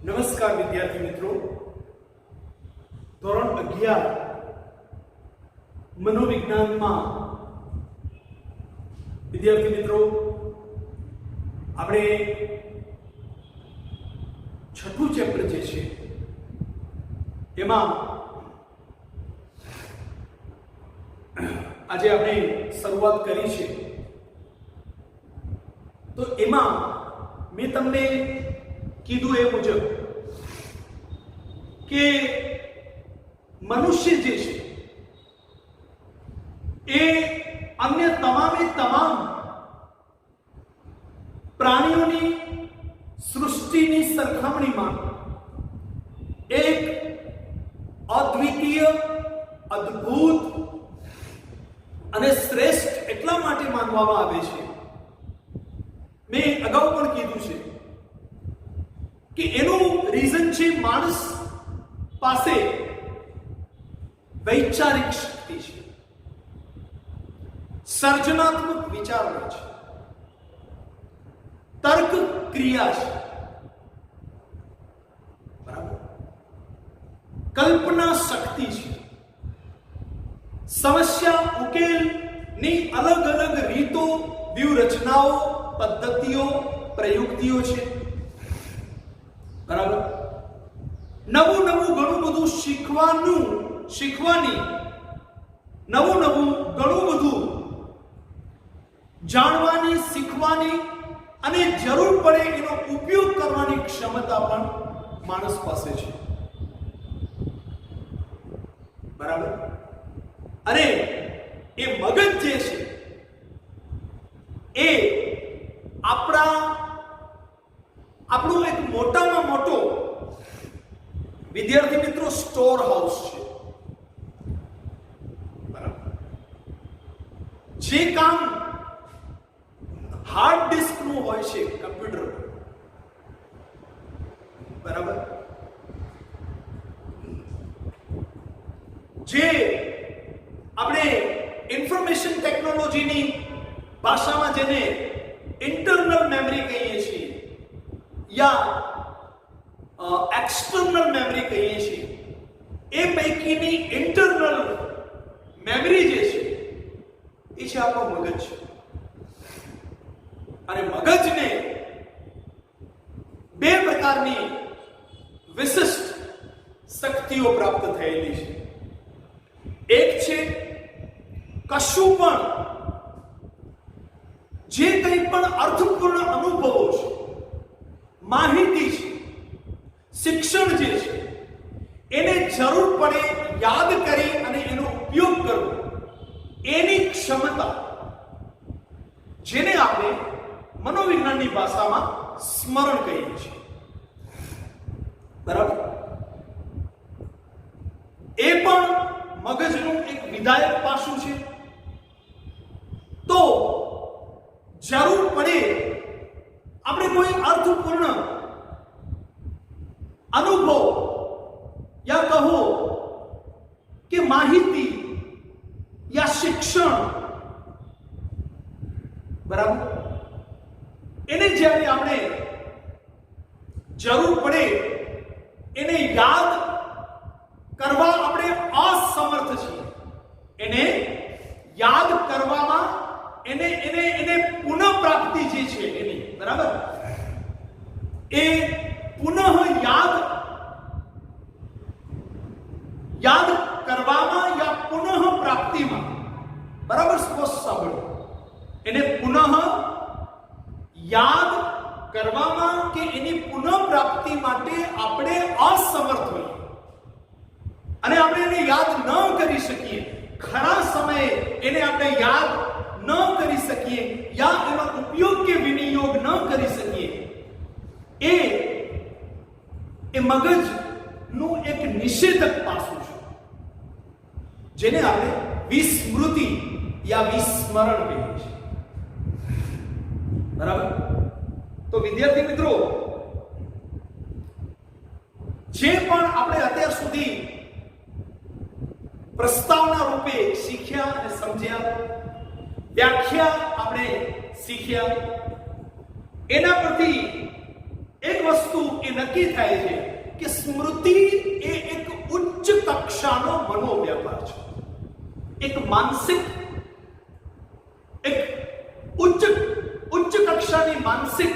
નમસ્કાર વિદ્યાર્થી મિત્રો, ધોરણ 11 મનોવિજ્ઞાનમાં વિદ્યાર્થી મિત્રો આપણે છઠ્ઠું ચેપ્ટર જે છે એમાં આજે આપણે શરૂઆત કરી છે. તો એમાં મેં તમને કીધું એ મુજબ કે મનુષ્ય જે છે એ અન્ય તમામે તમામ પ્રાણીઓની સૃષ્ટિની સરખામણીમાં એક અદ્વિતીય, અદ્ભુત અને શ્રેષ્ઠ એટલા માટે માનવામાં આવે છે, મેં અગાઉ પણ કીધું છે કે એનું રીઝન છે માણસ પાસે વૈચારિક શક્તિ છે, સર્જનાત્મક વિચારણા છે, તર્ક ક્રિયા છે, બરાબર, કલ્પના શક્તિ છે, સમસ્યા ઉકેલની અલગ અલગ રીતો, વ્યૂહરચનાઓ, પદ્ધતિઓ, પ્રયુક્તિઓ છે, બરાબર. નવું ઘણું બધું શીખવાની નવું ઘણું બધું જાણવાની, શીખવાની અને જરૂર પડે એનો ઉપયોગ કરવાની ક્ષમતા પણ માણસ પાસે છે, બરાબર. અને એ મગજ જે છે એ આપણું એક મોટામાં મોટો વિદ્યાર્થી મિત્રો સ્ટોર હાઉસ છે, બરાબર. જે કામ હાર્ડ ડિસ્ક નું હોય છે કમ્પ્યુટર, બરાબર, જે આપણે ઇન્ફોર્મેશન ટેકનોલોજીની ભાષામાં જેને ઇન્ટરનલ મેમરી કહીએ છીએ યા એક્સટર્નલ મેમરી કહીએ છીએ, એ પૈકીની ઇન્ટરનલ મેમરી જે છે એ છે આપણો મગજ. અને મગજને બે પ્રકારની વિશિષ્ટ શક્તિઓ પ્રાપ્ત થયેલી છે. એક છે કશું પણ જે કંઈ પણ અર્થપૂર્ણ અનુભવો છે, માહિતી છે, શિક્ષણ જે છે એને જરૂર પડે યાદ કરી અને એનો ઉપયોગ કરવો, એની ક્ષમતા, જેને આપણે મનોવિજ્ઞાનની ભાષામાં સ્મરણ કહીએ છીએ, બરાબર. એ પણ મગજનું એક વિધાયક પાસું છે. તો જરૂર પડે આપણે કોઈ અર્થપૂર્ણ અનુભવ યા કહો કે માહિતી યા શિક્ષણ, બરાબર, એને જ્યારે આપણે જરૂર પડે એને યાદ કરવા આપણે અસમર્થ છીએ, એને યાદ કરવામાં એને પુનઃ પ્રાપ્તિ જે છે એની, બરાબર, એ પુનઃ યાદ કરવામાં યા પુનઃ પ્રાપ્તિમાં, બરાબર, સ્પષ્ટ સાંભળો, એને પુનઃ યાદ કરવામાં કે એની પુનઃ પ્રાપ્તિ માટે આપણે અસમર્થ હોઈએ અને આપણે એને યાદ ન કરી શકીએ, ખરા સમયે એને આપણે યાદ ન કરી શકીએ યા એનો ઉપયોગ કે વિનિયોગ ન કરી શકીએ, એ મગજનું એક નિષેધક પાસું છે, જેને આપણે વિસ્મૃતિ યા વિસ્મરણ કહીએ છીએ, બરાબર. તો વિદ્યાર્થી મિત્રો, જે પણ આપણે અત્યાર સુધી પ્રસ્તાવના રૂપે શીખ્યા અને સમજ્યા, વ્યાખ્યા આપણે શીખ્યા, એના પરથી એક વસ્તુ એ નક્કી થાય છે કે સ્મૃતિ એ એક ઉચ્ચ કક્ષાનો મનોવ્યાપાર છે, એક માનસિક, એક ઉચ્ચ કક્ષાની માનસિક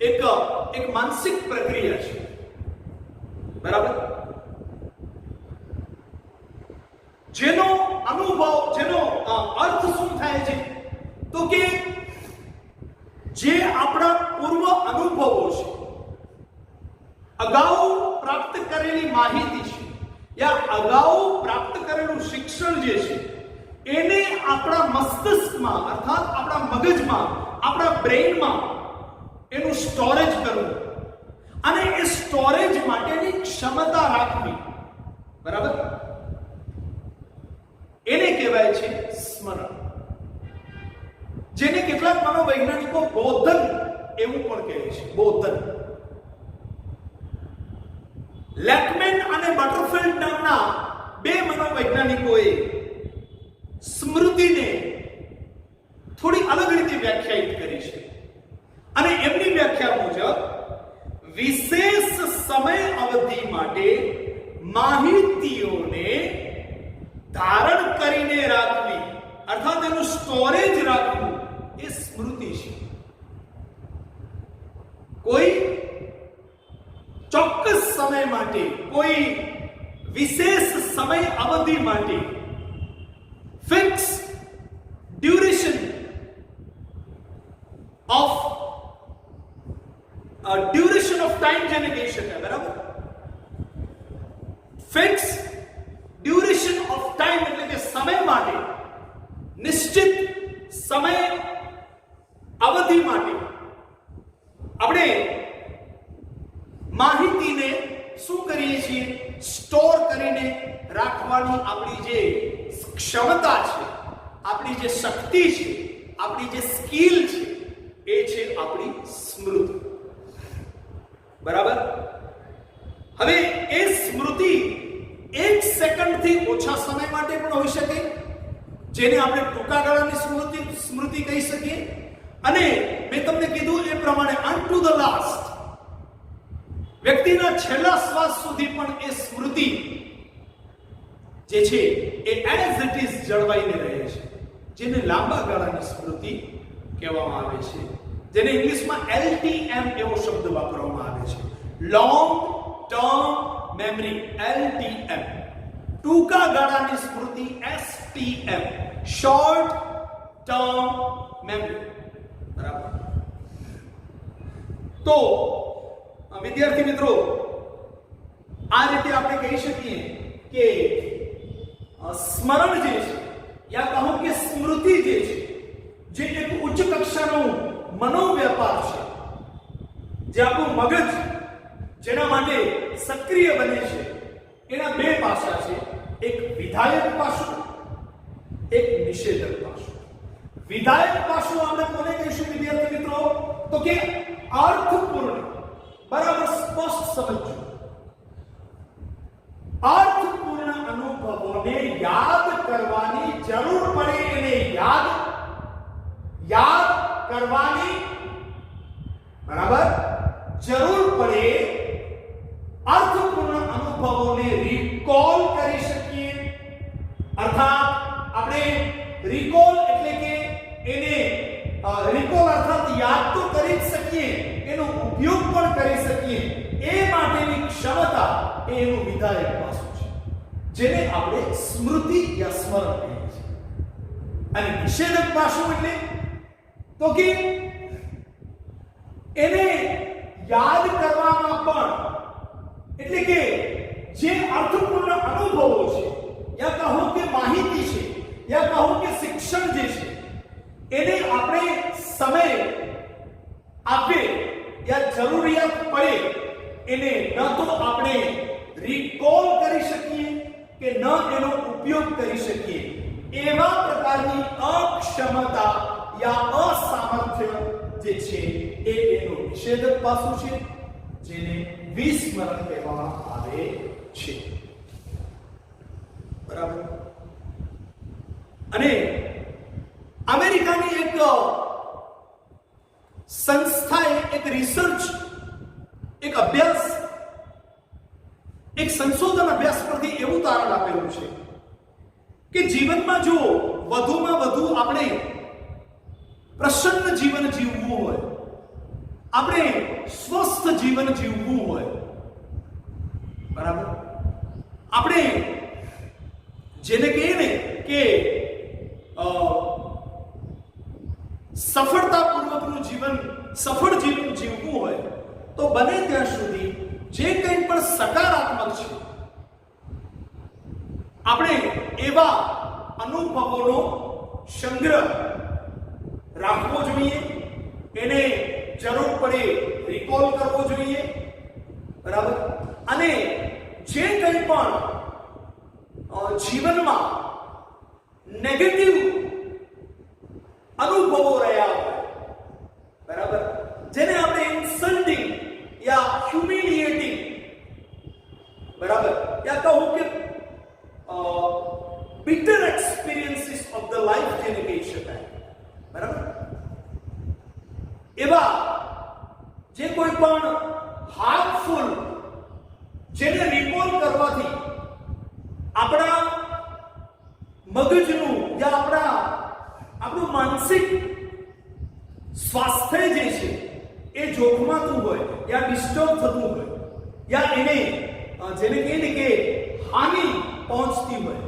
એક માનસિક પ્રક્રિયા છે. બરાબર? જેનો અનુભવ, જેનો અર્થ શું થાય છે તો કે જે આપણા પૂર્વ અનુભવો છે, અગાઉ પ્રાપ્ત કરેલી માહિતી છે, યા અગાઉ પ્રાપ્ત કરેલું શિક્ષણ જે છે એને આપણા મસ્તિષ્કમાં અર્થાત આપણા મગજમાં, આપણા બ્રેઇનમાં એનું સ્ટોરેજ કરવું અને એ સ્ટોરેજ માટેની ક્ષમતા રાખવી. બરાબર? એને કહેવાય છે સ્મરણ, જેને કેટલાક મનોવૈજ્ઞાનિકો બોધન એવું પણ કહે છે. બોધન. લેકમેન અને બટરફિલ્ડ નામના બે મનોવૈજ્ઞાનિકોએ સ્મૃતિને થોડી અલગ રીતે વ્યાખ્યાયિત કરી છે અને એમની વ્યાખ્યા મુજબ વિશેષ સમય અવધિ માટે માહિતીઓને ધારણ કરીને રાખવી અર્થાત એનું સ્ટોરેજ રાખવું એ સ્મૃતિ છે. કોઈ ચોક્કસ સમય માટે, કોઈ વિશેષ સમય અવધિ માટે, ફિક્સ ડ્યુરેશન ઓફ ટાઈમ જેને કહી શકાય. બરાબર? ફિક્સ ડ્યુરેશન ઓફ ટાઈમ એટલે કે સમય માટે, નિશ્ચિત સમય અવધિ માટે આપણે માહિતીને શું કરીએ છીએ? સ્ટોર કરીને રાખવાની આપણી જે ક્ષમતા છે, આપણી જે શક્તિ છે, આપણી જે સ્કિલ છે એ છે આપણી સ્મૃતિ. બરાબર? હવે એ સ્મૃતિ 1 સેકન્ડથી ઓછા સમય માટે પણ હોઈ શકે, જેને આપણે ટૂંકા ગાળાની સ્મૃતિ કહી શકીએ, અને મેં તમને કીધું એ પ્રમાણે અનટુ ધ લાસ્ટ, વ્યક્તિના છેલ્લા શ્વાસ સુધી પણ એ સ્મૃતિ જે છે એ એઝ ઇટ ઇઝ જળવાઈને રહે છે, જેને લાંબા ગાળાની સ્મૃતિ કહેવામાં આવે છે, જેને ઇંગ્લિશમાં LTM એવો શબ્દ વાપરવામાં આવે છે, લોંગ ટર્મ મેમરી. LTM. ટૂંકા ગાળાની સ્મૃતિ STM, શોર્ટ ટર્મ મેમરી. બરાબર? તો વિદ્યાર્થી મિત્રો, આ રીતે આપણે કહી શકીએ કે સ્મરણ જે છે, યા કહો કે સ્મૃતિ જે છે, જે એક ઉચ્ચ કક્ષાનો મનોવ્યાપાર છે, જે આપણું મગજ જેના માટે સક્રિય બને છે, એના બે પાસા છે. એક વિધાયક પાસું, એક નિષેધક પાસું. વિધાયક પાસું આપણે કોને કહીશું વિદ્યાર્થી મિત્રો? તો કે અર્થપૂર્ણ. બરાબર? સ્પષ્ટ સમજો. અર્થપૂર્ણ અનુભવોને યાદ કરવાની જરૂર પડે, એને યાદ કરવાની બરાબર જરૂર પડે, અર્થપૂર્ણ અનુભવોને રિકોલ કરી શકીએ. અર્થાત આપણે રિકોલ એટલે કે એને રિકોલ અર્થાત યાદ તો કરી જ શકીએ, એનો ઉપયોગ પણ કરી શકીએ, એ માટેની ક્ષમતા એ એનું વિધાયક પાસું છે, જેને આપણે સ્મૃતિ યા સ્મરણ કહીએ છીએ. અને નિષેધક પાસું એટલે તો કે એને યાદ કરવામાં પણ, એટલે કે જે અર્થપૂર્ણ અનુભવો છે, યા કહો કે માહિતી છે, યા કહો કે શિક્ષણ જે છે, એને આપણે સમય આપે યા જરૂરિયાત પડે એને ન તો આપણે રિકોલ કરી શકીએ કે ન એનો ઉપયોગ કરી શકીએ, એવા પ્રકારની અક્ષમતા યા અસામર્થ્ય જે છે એ એનું નિષેધક પાસું છે, જેને વિસ્મરણ કહેવામાં આવે છે. બરાબર? અને અમેરિકાની એક સંસ્થાએ એક રિસર્ચ એક અભ્યાસ, એક સંશોધન અભ્યાસ પરથી એવું તારણ આપેલું છે કે જીવનમાં જો વધુમાં વધુ આપણે પ્રસન્ન જીવન જીવવું હોય, આપણે સ્વસ્થ જીવન જીવવું હોય, બરાબર, આપણે જેને કહીએ ને કે સફળતાપૂર્વકનું જીવન, સફળ જીવન જીવવું હોય, તો બને ત્યાં સુધી જે કંઈ પણ સકારાત્મક છે, આપણે એવા અનુભવોનો સંગ્રહ રાખવો જોઈએ, એને જરૂર પડે રિકોલ કરવો જોઈએ, બરાબર, અને જે કંઈ પણ જીવનમાં નેગેટિવ અનુભવો રહ્યા હોય, બરાબર, જેને આપણે ઇન્સલ્ટિંગ યા હ્યુમિલિએટિંગ, બરાબર, યા કહું કે bitter experiences of the life જેને કહી શકાય, બરાબર, એવા જે કોઈ પણ હાર્મફુલ, જેને રિકોલ કરવાથી આપણા મગજનું યા આપણું માનસિક સ્વાસ્થ્ય જે છે એ જોખમાતું હોય યા ડિસ્ટર્બ થતું હોય યા એને જેને કહીએ ને કે હાનિ પહોંચતી હોય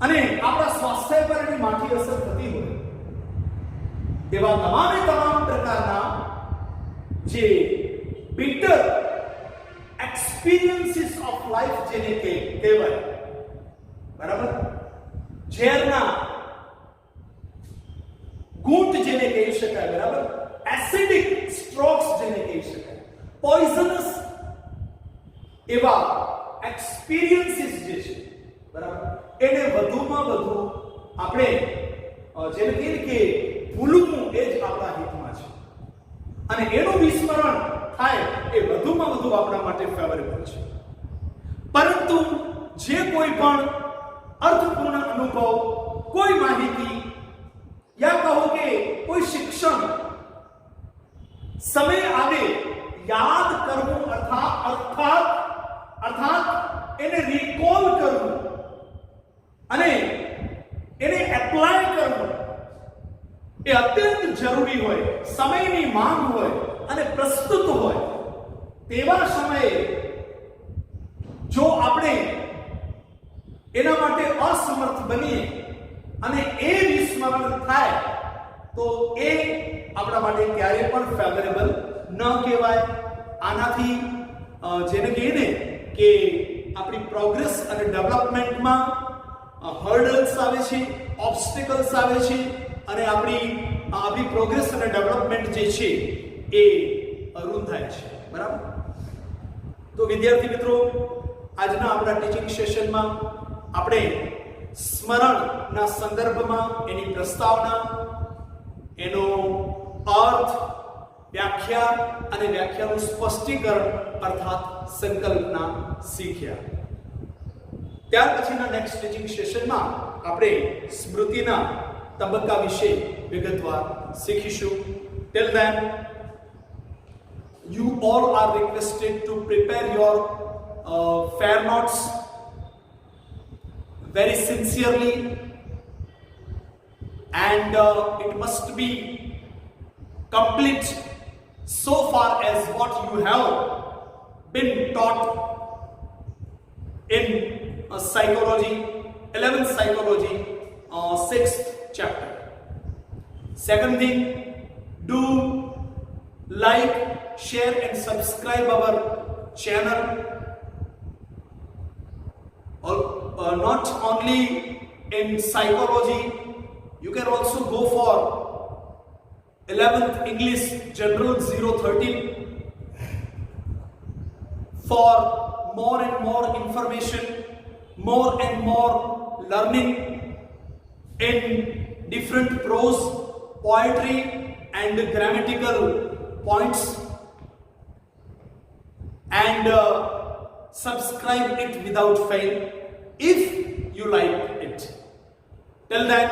અને આપણા સ્વાસ્થ્ય પર એની માઠી અસર થતી હોય, એવા તમામ પ્રકારના જે bitter experiences of life જેને કહેવાય, બરાબર, ઝેરના ઘૂંટ જેને કહી શકાય, બરાબર, એસિડિક સ્ટ્રોક્સ જેને કહી શકાય, પોઈઝનસ એવા એક્સપિરિયન્સીસ જે છે, બરાબર, એને વધુમાં વધુ આપણે જેને કહીએ કે ભૂલવું એ જ આપણા હિતમાં છે અને એનું વિસ્મરણ થાય એ વધુમાં વધુ આપણા માટે ફેવરેબલ છે. પરંતુ જે કોઈ પણ અર્થપૂર્ણ અનુભવ, કોઈ માહિતી યા કહો કે કોઈ શિક્ષણ સમય આવે યાદ કરવું અર્થાત એને રિકોલ કરવું અને એને એપ્લાય કરવું એ અત્યંત જરૂરી હોય, સમયની માંગ હોય અને પ્રસ્તુત હોય. તેવા સમયે જો આપણે એના માટે અસમર્થ બનીએ અને એ વિસ્મરણ થાય તો એ આપણા માટે ક્યારેય પણ ફેવરેબલ ન કહેવાય. આનાથી જેને કહીએ ને કે આપણી પ્રોગ્રેસ અને ડેવલપમેન્ટમાં હર્ડલ્સ આવે છે, ઓબ્સ્ટેકલ્સ આવે છે અને આપણી પ્રોગ્રેસ અને ડેવલપમેન્ટ જે છે એ રૂંધાય છે, બરાબર. તો વિદ્યાર્થી મિત્રો, આજના આપણા ટીચિંગ સેશનમાં આપણે સ્મરણના સંદર્ભમાં એની પ્રસ્તાવના, એનો અર્થ, વ્યાખ્યા અને વ્યાખ્યાનું સ્પષ્ટીકરણ અર્થાત સંકલ્પના શીખ્યા. ત્યાર પછીના નેક્સ્ટ ટીચિંગ સેશનમાં આપણે સ્મૃતિના તબક્કા વિશે વિગતવાર શીખીશું. Till then you all are requested to prepare your fair notes very sincerely and it must be complete so far as what you have been taught in psychology, 11th psychology, 6th chapter. Second thing, do like, share and subscribe our channel. Not only in psychology, you can also go for 11th English General 013 for more and more information, more and more learning in different prose, poetry and grammatical points, and subscribe it without fail if you like it. Till then,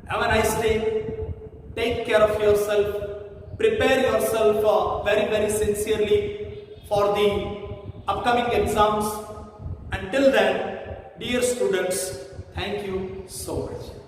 have a nice day. Take care of yourself. Prepare yourself very, very sincerely for the upcoming exams. Until then, dear students, thank you so much.